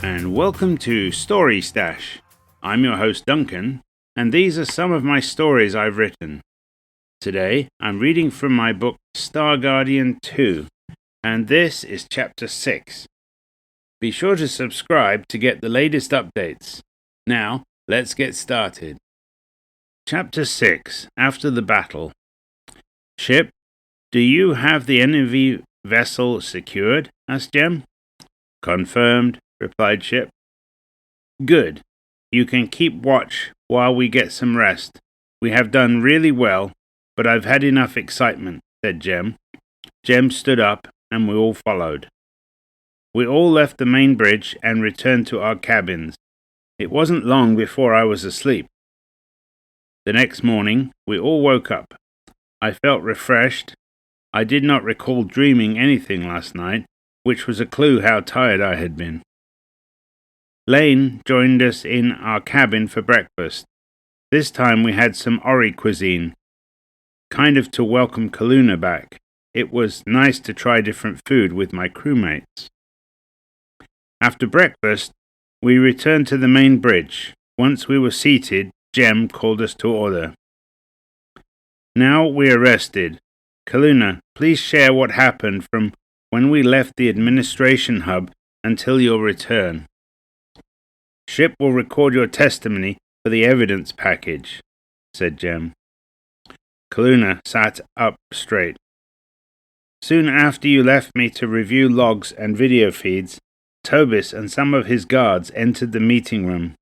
and welcome to Story Stash. I'm your host Duncan, and these are some of my stories I've written. Today, I'm reading from my book Star Guardian 2, and this is Chapter 6. Be sure to subscribe to get the latest updates. Now, let's get started. Chapter 6, After the Battle. Ship, do you have the enemy vessel secured? Asked Jem. Confirmed, replied Ship. Good. You can keep watch while we get some rest. We have done really well, but I've had enough excitement, said Jem. Jem stood up, and we all followed. We all left the main bridge and returned to our cabins. It wasn't long before I was asleep. The next morning, we all woke up. I felt refreshed. I did not recall dreaming anything last night, which was a clue how tired I had been. Lane joined us in our cabin for breakfast. This time we had some Ori cuisine, kind of to welcome Kaluna back. It was nice to try different food with my crewmates. After breakfast, we returned to the main bridge. Once we were seated, Jem called us to order. Now we are rested. Kaluna, please share what happened from when we left the administration hub until your return. Ship will record your testimony for the evidence package, said Jem. Kaluna sat up straight. Soon after you left me to review logs and video feeds, Tobis and some of his guards entered the meeting room.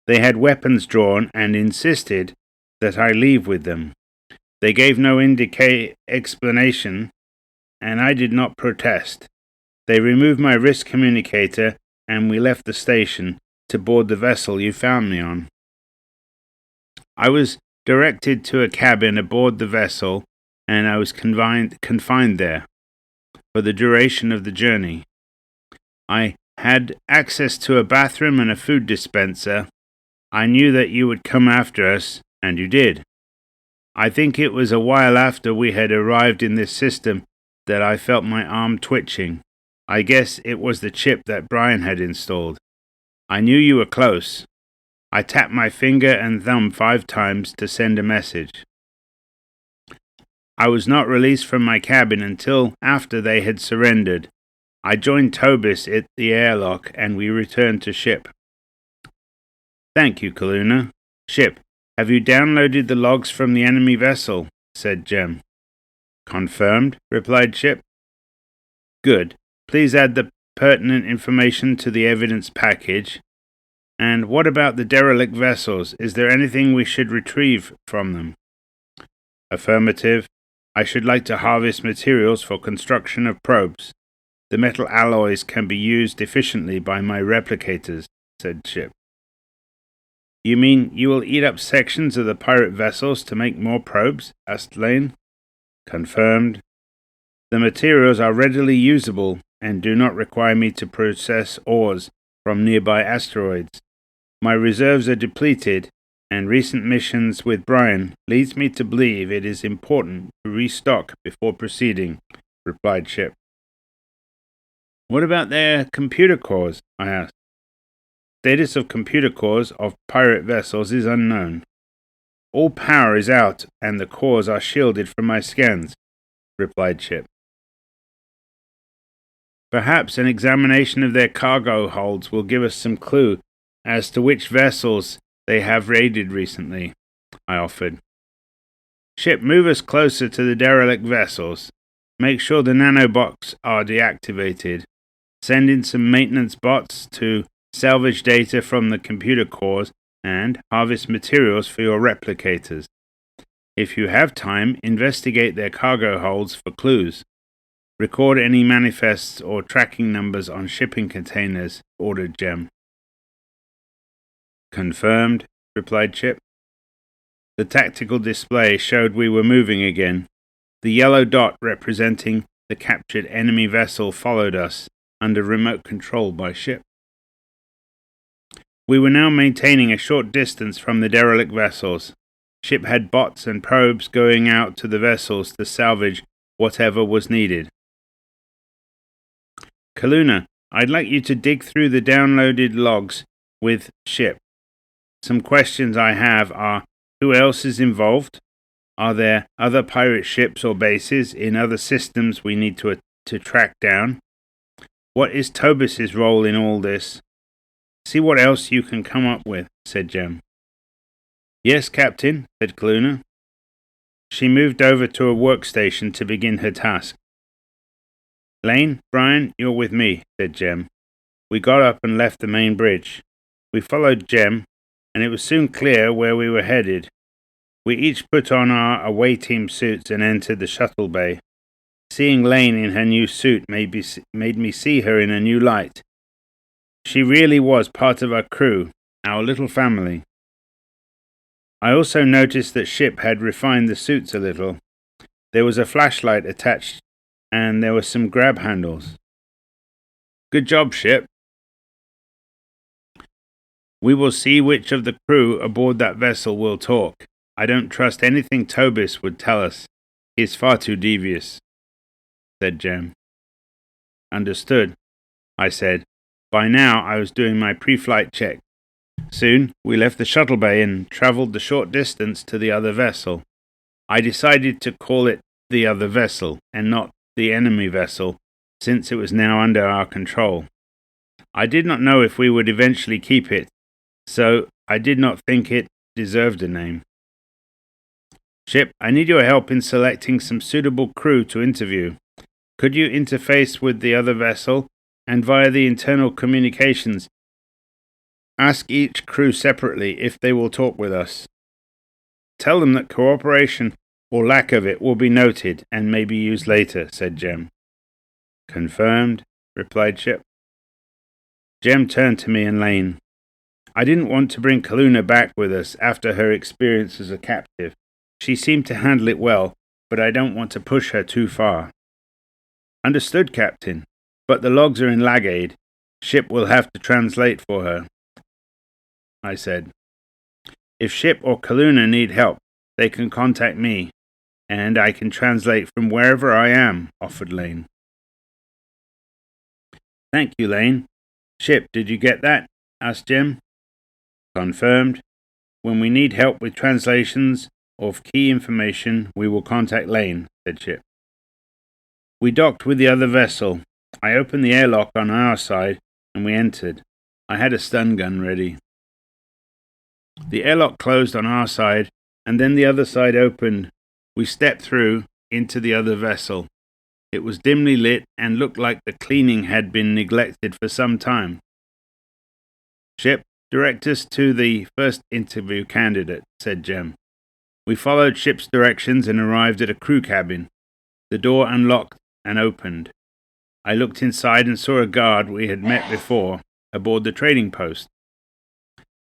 They had weapons drawn and insisted that I leave with them. They gave no explanation, and I did not protest. They removed my wrist communicator, and we left the station to board the vessel you found me on. I was directed to a cabin aboard the vessel, and I was confined there for the duration of the journey. I had access to a bathroom and a food dispenser. I knew that you would come after us, and you did. I think it was a while after we had arrived in this system that I felt my arm twitching. I guess it was the chip that Brian had installed. I knew you were close. I tapped my finger and thumb 5 times to send a message. I was not released from my cabin until after they had surrendered. I joined Tobis at the airlock and we returned to Ship. Thank you, Kaluna. Ship, have you downloaded the logs from the enemy vessel? Said Jem. Confirmed, replied Ship. Good. Please add the pertinent information to the evidence package. And what about the derelict vessels? Is there anything we should retrieve from them? Affirmative. I should like to harvest materials for construction of probes. The metal alloys can be used efficiently by my replicators, said Ship. You mean you will eat up sections of the pirate vessels to make more probes? Asked Lane. Confirmed. The materials are readily usable and do not require me to process ores from nearby asteroids. My reserves are depleted, and recent missions with Brian leads me to believe it is important to restock before proceeding, replied Ship. What about their computer cores? I asked. Status of computer cores of pirate vessels is unknown. All power is out, and the cores are shielded from my scans, replied Ship. Perhaps an examination of their cargo holds will give us some clue as to which vessels they have raided recently, I offered. Ship, move us closer to the derelict vessels. Make sure the nanobots are deactivated. Send in some maintenance bots to salvage data from the computer cores and harvest materials for your replicators. If you have time, investigate their cargo holds for clues. Record any manifests or tracking numbers on shipping containers, ordered Jem. Confirmed, replied Ship. The tactical display showed we were moving again. The yellow dot representing the captured enemy vessel followed us, under remote control by Ship. We were now maintaining a short distance from the derelict vessels. Ship had bots and probes going out to the vessels to salvage whatever was needed. Kaluna, I'd like you to dig through the downloaded logs with Ship. Some questions I have are, who else is involved? Are there other pirate ships or bases in other systems we need to track down? What is Tobis's role in all this? See what else you can come up with, said Jem. Yes, Captain, said Kaluna. She moved over to a workstation to begin her task. Lane, Brian, you're with me, said Jem. We got up and left the main bridge. We followed Jem, and it was soon clear where we were headed. We each put on our away team suits and entered the shuttle bay. Seeing Lane in her new suit made me see her in a new light. She really was part of our crew, our little family. I also noticed that Ship had refined the suits a little. There was a flashlight attached, and there were some grab handles. Good job, Ship. We will see which of the crew aboard that vessel will talk. I don't trust anything Tobis would tell us. He is far too devious, said Jem. Understood, I said. By now I was doing my pre-flight check. Soon we left the shuttle bay and travelled the short distance to the other vessel. I decided to call it the other vessel and not the enemy vessel, since it was now under our control. I did not know if we would eventually keep it, so I did not think it deserved a name. Ship, I need your help in selecting some suitable crew to interview. Could you interface with the other vessel, and via the internal communications, ask each crew separately if they will talk with us? Tell them that cooperation or lack of it will be noted and may be used later, said Jem. Confirmed, replied Ship. Jem turned to me and Lane. I didn't want to bring Kaluna back with us after her experience as a captive. She seemed to handle it well, but I don't want to push her too far. Understood, Captain, but the logs are in Lagaid. Ship will have to translate for her, I said. If Ship or Kaluna need help, they can contact me, and I can translate from wherever I am, offered Lane. Thank you, Lane. Ship, did you get that? Asked Jem. Confirmed. When we need help with translations of key information, we will contact Lane, said Ship. We docked with the other vessel. I opened the airlock on our side, and we entered. I had a stun gun ready. The airlock closed on our side, and then the other side opened. We stepped through into the other vessel. It was dimly lit and looked like the cleaning had been neglected for some time. Ship, direct us to the first interview candidate, said Jem. We followed Ship's directions and arrived at a crew cabin. The door unlocked and opened. I looked inside and saw a guard we had met before aboard the trading post.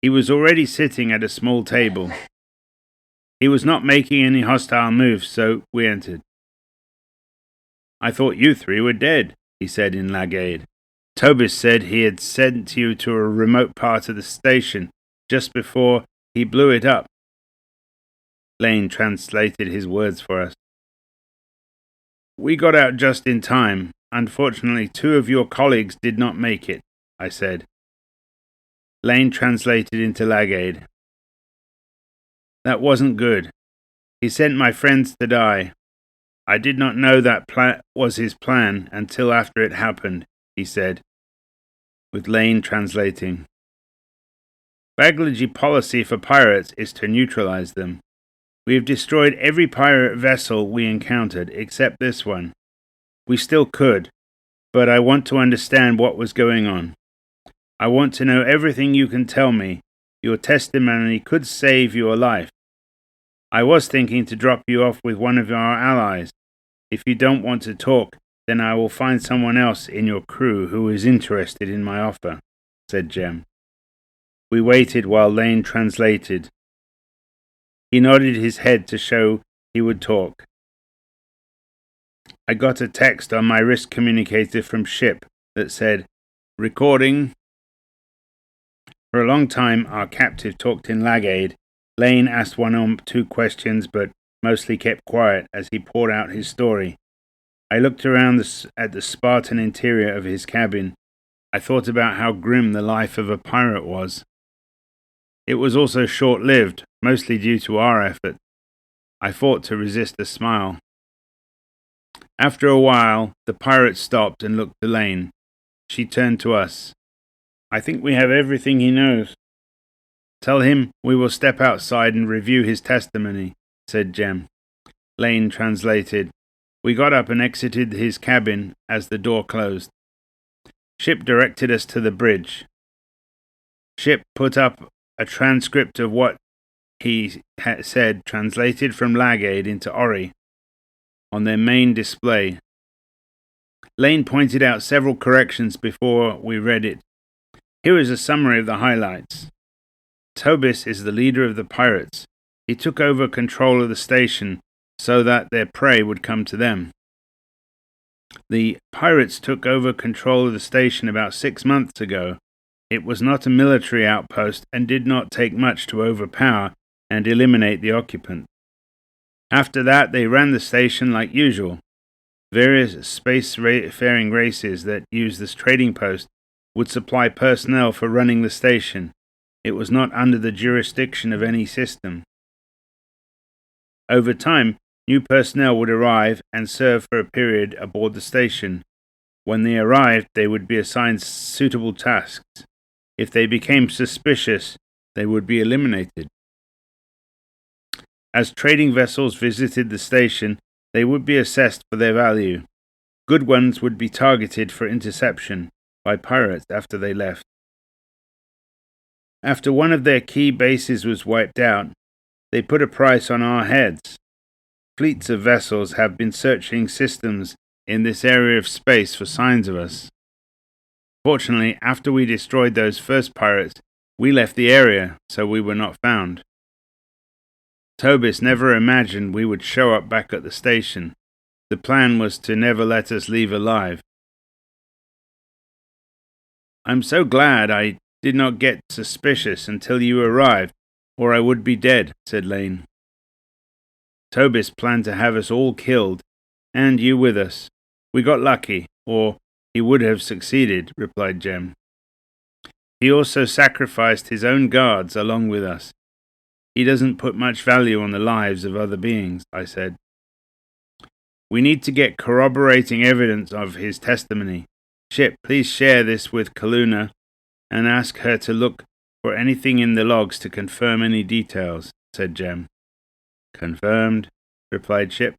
He was already sitting at a small table. He was not making any hostile moves, so we entered. I thought you three were dead, he said in Lagaid. Tobis said he had sent you to a remote part of the station just before he blew it up. Lane translated his words for us. We got out just in time. Unfortunately, 2 of your colleagues did not make it, I said. Lane translated into Lagaid. That wasn't good. He sent my friends to die. I did not know that was his plan until after it happened, he said, with Lane translating. Baglaji policy for pirates is to neutralize them. We have destroyed every pirate vessel we encountered, except this one. We still could, but I want to understand what was going on. I want to know everything you can tell me. Your testimony could save your life. I was thinking to drop you off with one of our allies. If you don't want to talk, then I will find someone else in your crew who is interested in my offer, said Jem. We waited while Lane translated. He nodded his head to show he would talk. I got a text on my wrist communicator from Ship that said, "Recording." For a long time, our captive talked in Lagaid. Lane asked 1 or 2 questions, but mostly kept quiet as he poured out his story. I looked around at the Spartan interior of his cabin. I thought about how grim the life of a pirate was. It was also short-lived, mostly due to our effort. I fought to resist a smile. After a while, the pirate stopped and looked to Lane. She turned to us. I think we have everything he knows. Tell him we will step outside and review his testimony, said Jem. Lane translated. We got up and exited his cabin as the door closed. Ship directed us to the bridge. Ship put up a transcript of what he said, translated from Lagaid into Ori, on their main display. Lane pointed out several corrections before we read it. Here is a summary of the highlights. Tobis is the leader of the pirates. He took over control of the station so that their prey would come to them. The pirates took over control of the station about 6 months ago. It was not a military outpost and did not take much to overpower and eliminate the occupant. After that, they ran the station like usual. Various spacefaring races that used this trading post would supply personnel for running the station. It was not under the jurisdiction of any system. Over time, new personnel would arrive and serve for a period aboard the station. When they arrived, they would be assigned suitable tasks. If they became suspicious, they would be eliminated. As trading vessels visited the station, they would be assessed for their value. Good ones would be targeted for interception by pirates after they left. After one of their key bases was wiped out, they put a price on our heads. Fleets of vessels have been searching systems in this area of space for signs of us. Fortunately, after we destroyed those first pirates, we left the area, so we were not found. Tobis never imagined we would show up back at the station. The plan was to never let us leave alive. I'm so glad I did not get suspicious until you arrived, or I would be dead, said Lane. Tobis planned to have us all killed, and you with us. We got lucky, or he would have succeeded, replied Jem. He also sacrificed his own guards along with us. He doesn't put much value on the lives of other beings, I said. We need to get corroborating evidence of his testimony. Ship, please share this with Kaluna and ask her to look for anything in the logs to confirm any details, said Jem. Confirmed, replied Ship.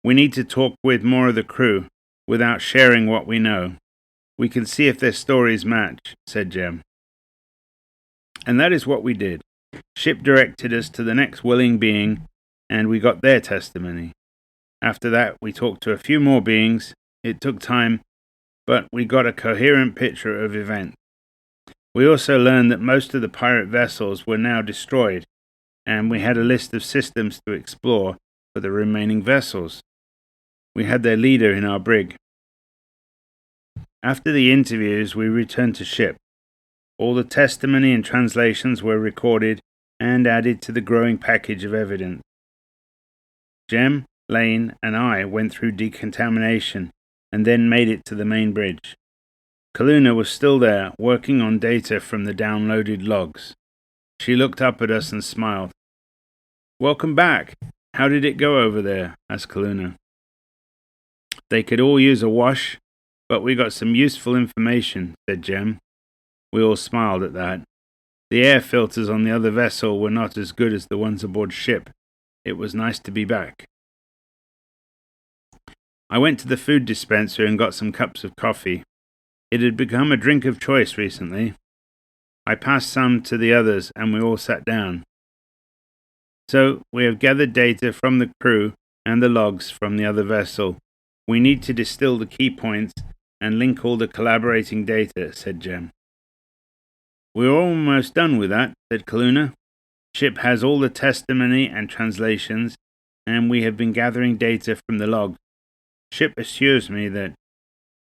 We need to talk with more of the crew without sharing what we know. We can see if their stories match, said Jem. And that is what we did. Ship directed us to the next willing being, and we got their testimony. After that, we talked to a few more beings. It took time, but we got a coherent picture of events. We also learned that most of the pirate vessels were now destroyed, and we had a list of systems to explore for the remaining vessels. We had their leader in our brig. After the interviews, we returned to ship. All the testimony and translations were recorded and added to the growing package of evidence. Jem, Lane, and I went through decontamination and then made it to the main bridge. Kaluna was still there, working on data from the downloaded logs. She looked up at us and smiled. Welcome back. How did it go over there? Asked Kaluna. They could all use a wash, but we got some useful information, said Jem. We all smiled at that. The air filters on the other vessel were not as good as the ones aboard ship. It was nice to be back. I went to the food dispenser and got some cups of coffee. It had become a drink of choice recently. I passed some to the others and we all sat down. So, we have gathered data from the crew and the logs from the other vessel. We need to distill the key points and link all the collaborating data, said Jem. We're almost done with that, said Kaluna. Ship has all the testimony and translations, and we have been gathering data from the logs. Ship assures me that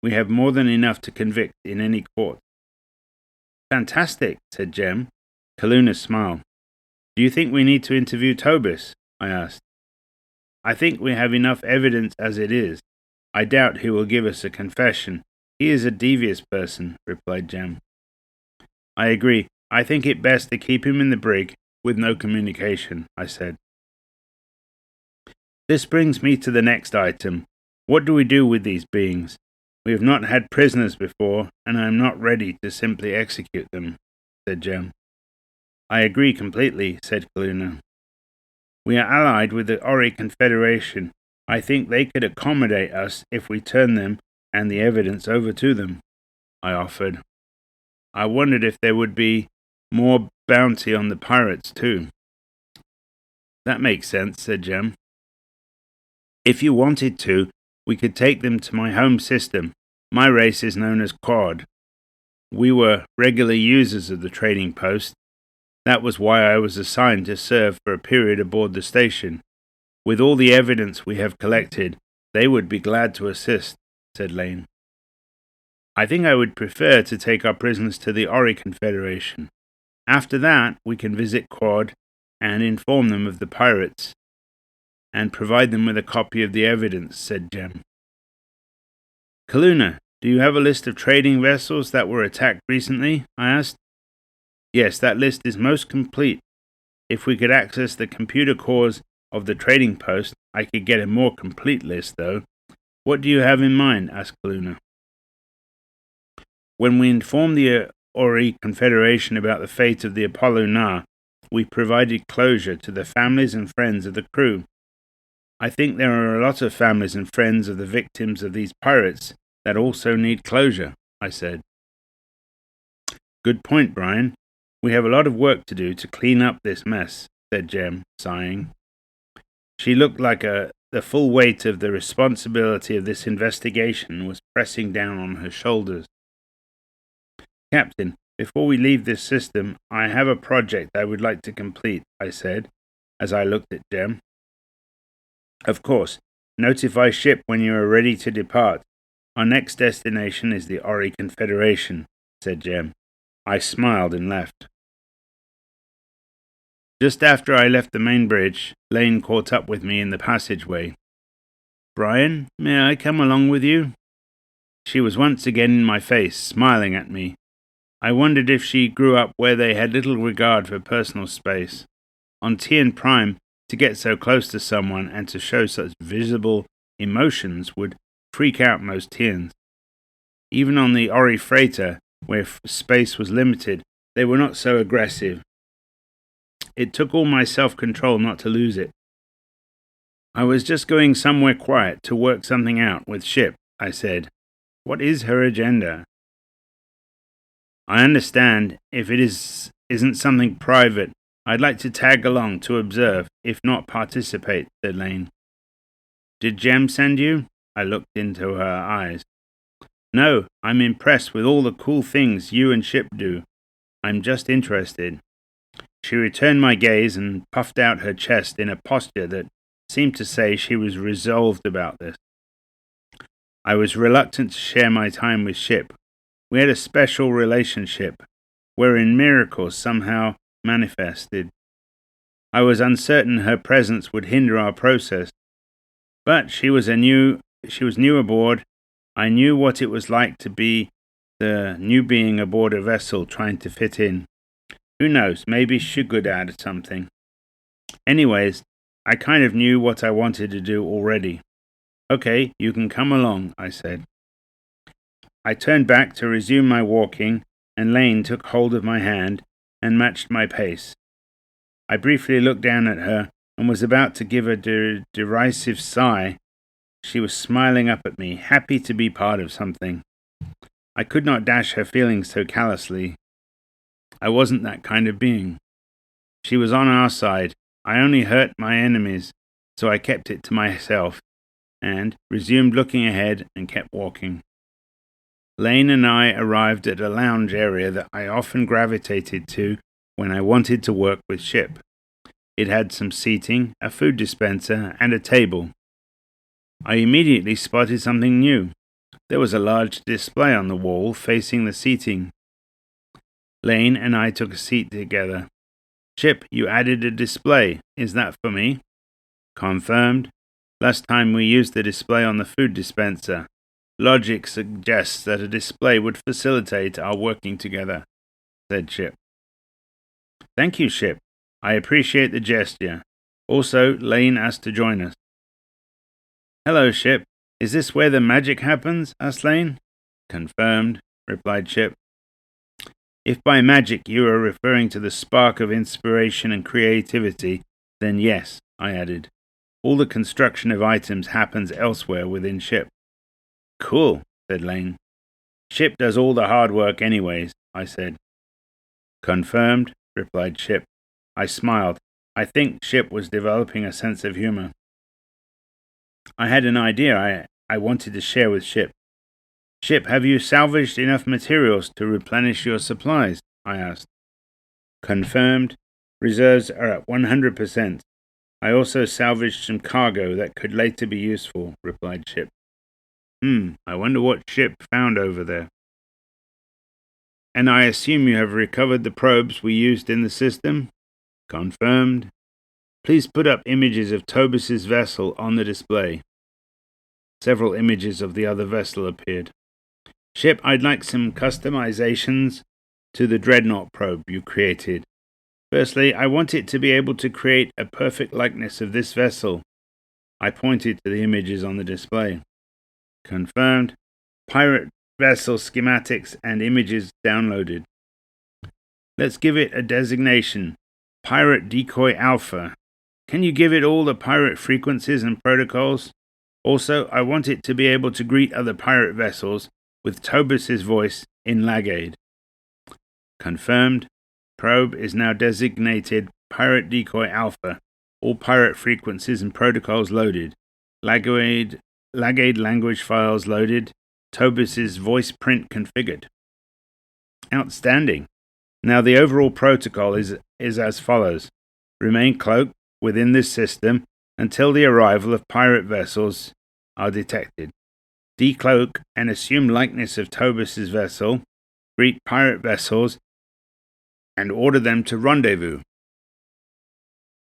we have more than enough to convict in any court. Fantastic, said Jem. Kaluna smiled. Do you think we need to interview Tobis? I asked. I think we have enough evidence as it is. I doubt he will give us a confession, He is a devious person, replied Jem. I agree. I think it best to keep him in the brig with no communication, I said. This brings me to the next item. What do we do with these beings? We have not had prisoners before, and I am not ready to simply execute them, said Jem. I agree completely, said Kaluna. We are allied with the Ori Confederation. I think they could accommodate us if we turn them and the evidence over to them, I offered. I wondered if there would be more bounty on the pirates, too. That makes sense, said Jem. If you wanted to, we could take them to my home system. My race is known as Quad. We were regular users of the trading post. That was why I was assigned to serve for a period aboard the station. With all the evidence we have collected, they would be glad to assist, said Lane. I think I would prefer to take our prisoners to the Ori Confederation. After that, we can visit Quad and inform them of the pirates, and provide them with a copy of the evidence, said Jem. Kaluna, do you have a list of trading vessels that were attacked recently? I asked. Yes, that list is most complete. If we could access the computer cores of the trading post, I could get a more complete list, though. What do you have in mind? Asked Kaluna. When we informed the Ori Confederation about the fate of the Apollo Na, we provided closure to the families and friends of the crew. I think there are a lot of families and friends of the victims of these pirates that also need closure, I said. Good point, Brian. We have a lot of work to do to clean up this mess, said Jem, sighing. She looked like the full weight of the responsibility of this investigation was pressing down on her shoulders. Captain, before we leave this system, I have a project I would like to complete, I said, as I looked at Jem. Of course, notify ship when you are ready to depart. Our next destination is the Ori Confederation, said Jem. I smiled and left. Just after I left the main bridge, Lane caught up with me in the passageway. Brian, may I come along with you? She was once again in my face, smiling at me. I wondered if she grew up where they had little regard for personal space. On Tian Prime, to get so close to someone and to show such visible emotions would freak out most Tians. Even on the Ori freighter, where space was limited, they were not so aggressive. It took all my self-control not to lose it. I was just going somewhere quiet to work something out with Ship, I said. What is her agenda? I understand. If it isn't something private, I'd like to tag along to observe, if not participate, said Lane. Did Jem send you? I looked into her eyes. No, I'm impressed with all the cool things you and Ship do. I'm just interested. She returned my gaze and puffed out her chest in a posture that seemed to say she was resolved about this. I was reluctant to share my time with Ship. We had a special relationship, wherein miracles somehow manifested. I was uncertain her presence would hinder our process, but she was new aboard. I knew what it was like to be the new being aboard a vessel trying to fit in. Who knows, maybe she could add something. Anyways, I kind of knew what I wanted to do already. Okay, you can come along, I said. I turned back to resume my walking, and Lane took hold of my hand and matched my pace. I briefly looked down at her and was about to give a derisive sigh. She was smiling up at me, happy to be part of something. I could not dash her feelings so callously. I wasn't that kind of being. She was on our side. I only hurt my enemies, so I kept it to myself, and resumed looking ahead and kept walking. Lane and I arrived at a lounge area that I often gravitated to when I wanted to work with Ship. It had some seating, a food dispenser, and a table. I immediately spotted something new. There was a large display on the wall facing the seating. Lane and I took a seat together. Ship, you added a display. Is that for me? Confirmed. Last time we used the display on the food dispenser. Logic suggests that a display would facilitate our working together, said Ship. Thank you, Ship. I appreciate the gesture. Also, Lane asked to join us. Hello, Ship. Is this where the magic happens? Asked Lane. Confirmed, replied Ship. If by magic you are referring to the spark of inspiration and creativity, then yes, I added. All the construction of items happens elsewhere within Ship. Cool, said Lane. Ship does all the hard work anyways, I said. Confirmed, replied Ship. I smiled. I think Ship was developing a sense of humor. I had an idea I wanted to share with Ship. Ship, have you salvaged enough materials to replenish your supplies? I asked. Confirmed. Reserves are at 100%. I also salvaged some cargo that could later be useful, replied Ship. I wonder what Ship found over there. And I assume you have recovered the probes we used in the system? Confirmed. Please put up images of Tobus's vessel on the display. Several images of the other vessel appeared. Ship, I'd like some customizations to the Dreadnought probe you created. Firstly, I want it to be able to create a perfect likeness of this vessel. I pointed to the images on the display. Confirmed. Pirate vessel schematics and images downloaded. Let's give it a designation. Pirate Decoy Alpha. Can you give it all the pirate frequencies and protocols? Also, I want it to be able to greet other pirate vessels with Tobus's voice in Lagaid. Confirmed. Probe is now designated Pirate Decoy Alpha. All pirate frequencies and protocols loaded. Lagaid language files loaded. Tobus's voice print configured. Outstanding. Now the overall protocol is as follows. Remain cloaked within this system until the arrival of pirate vessels are detected. Decloak and assume likeness of Tobus's vessel. Greet pirate vessels and order them to rendezvous.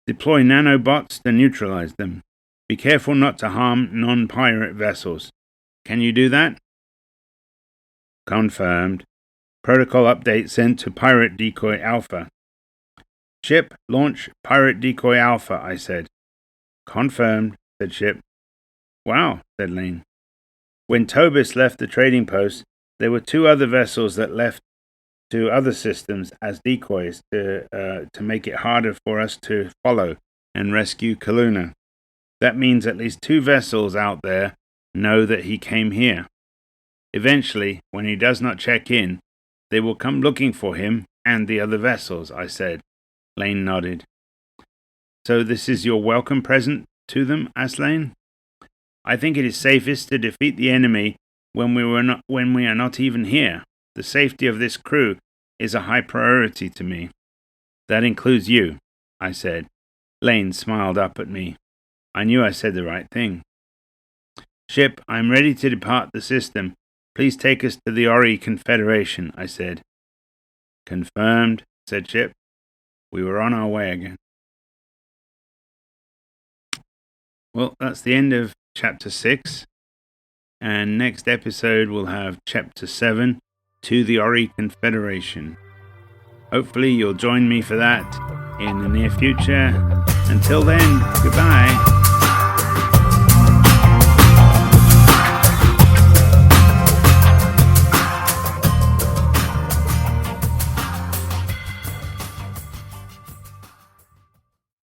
Deploy nanobots to neutralize them. Be careful not to harm non-pirate vessels. Can you do that? Confirmed. Protocol update sent to Pirate Decoy Alpha. Ship, launch Pirate Decoy Alpha, I said. Confirmed, said Ship. Wow, said Lane. When Tobus left the trading post, there were 2 other vessels that left to other systems as decoys to make it harder for us to follow and rescue Kaluna. That means at least 2 vessels out there know that he came here. Eventually, when he does not check in, they will come looking for him and the other vessels, I said. Lane nodded. So this is your welcome present to them? Asked Lane. I think it is safest to defeat the enemy when we are not even here. The safety of this crew is a high priority to me. That includes you, I said. Lane smiled up at me. I knew I said the right thing. Ship, I am ready to depart the system. Please take us to the Ori Confederation, I said. Confirmed, said Ship. We were on our way again. Well, that's the end of Chapter 6. And next episode we'll have Chapter 7, To the Ori Confederation. Hopefully you'll join me for that in the near future. Until then, goodbye.